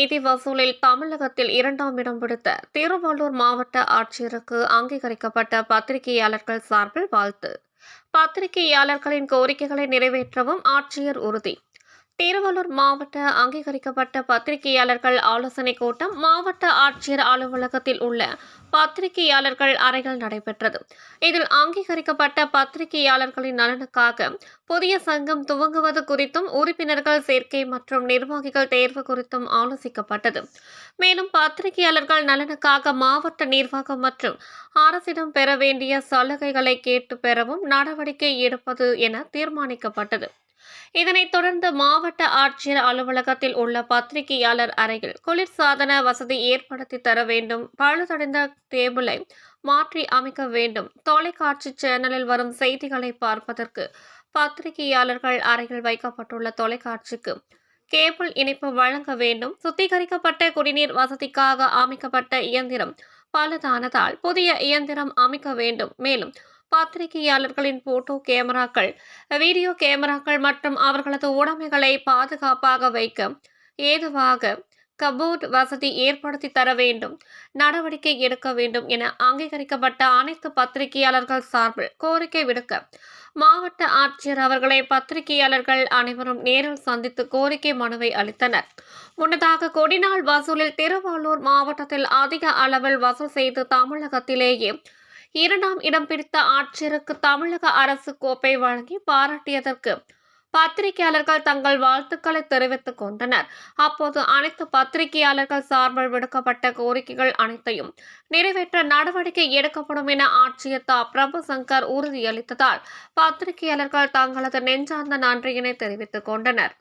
நிதி வசூலில் தமிழகத்தில் 2ஆம் இடம் பிடித்த திருவள்ளூர் மாவட்ட ஆட்சியருக்கு அங்கீகரிக்கப்பட்ட பத்திரிகையாளர்கள் சார்பில் வாழ்த்து. பத்திரிகையாளர்களின் கோரிக்கைகளை நிறைவேற்றவும் ஆட்சியர் உறுதி. திருவள்ளூர் மாவட்ட அங்கீகரிக்கப்பட்ட பத்திரிகையாளர்கள் ஆலோசனைக் கூட்டம் மாவட்ட ஆட்சியர் அலுவலகத்தில் உள்ள பத்திரிகையாளர்கள் அறையில் நடைபெற்றது. இதில் அங்கீகரிக்கப்பட்ட பத்திரிகையாளர்களின் நலனுக்காக புதிய சங்கம் துவங்குவது குறித்தும் உறுப்பினர்கள் சேர்க்கை மற்றும் நிர்வாகிகள் தேர்வு குறித்தும் ஆலோசிக்கப்பட்டது. மேலும் பத்திரிகையாளர்கள் நலனுக்காக மாவட்ட நிர்வாகம் மற்றும் அரசிடம் பெற வேண்டிய சலுகைகளை கேட்டு பெறவும் நடவடிக்கை எடுப்பது என தீர்மானிக்கப்பட்டது. இதனைத் தொடர்ந்து மாவட்ட ஆட்சியர் அலுவலகத்தில் உள்ள பத்திரிகையாளர் அறையில் குளிர்சாதன வசதி ஏற்படுத்தி தர வேண்டும், பழுதடைந்த டேபிளை மாற்றி அமைக்க வேண்டும், தொலைக்காட்சி சேனலில் வரும் செய்திகளை பார்ப்பதற்கு பத்திரிகையாளர்கள் அறையில் வைக்கப்பட்டுள்ள தொலைக்காட்சிக்கு கேபிள் இணைப்பு வழங்க வேண்டும், சுத்திகரிக்கப்பட்ட குடிநீர் வசதிக்காக அமைக்கப்பட்ட இயந்திரம் பழுதானதால் புதிய இயந்திரம் அமைக்க வேண்டும். மேலும் பத்திரிகையாளர்களின் போட்டோ கேமராக்கள், வீடியோ கேமராக்கள் மற்றும் அவர்களது உடைமைகளை பாதுகாப்பாக வைக்க ஏதுவாக கபோர்டு வசதி ஏற்படுத்தி தர வேண்டும், நடவடிக்கை எடுக்க வேண்டும் என அங்கீகரிக்கப்பட்ட அனைத்து பத்திரிகையாளர்கள் சார்பில் கோரிக்கை விடுக்க மாவட்ட ஆட்சியர் அவர்களை பத்திரிகையாளர்கள் அனைவரும் நேரில் சந்தித்து கோரிக்கை மனுவை அளித்தனர். முன்னதாக கொடிநாள் வசூலில் திருவள்ளூர் மாவட்டத்தில் அதிக அளவில் வசூல் செய்து தமிழகத்திலேயே 2ஆம் இடம் பிடித்த ஆட்சியருக்கு தமிழக அரசு கோப்பை வழங்கி பாராட்டியதற்கு பத்திரிகையாளர்கள் தங்கள் வாழ்த்துக்களை தெரிவித்துக் கொண்டனர். அப்போது அனைத்து பத்திரிகையாளர்கள் சார்பில் விடுக்கப்பட்ட கோரிக்கைகள் அனைத்தையும் நிறைவேற்ற நடவடிக்கை எடுக்கப்படும் என ஆட்சியர் தா. பிரபுசங்கர் உறுதியளித்ததால் பத்திரிகையாளர்கள் தங்களது நெஞ்சார்ந்த நன்றியினை தெரிவித்துக் கொண்டனர்.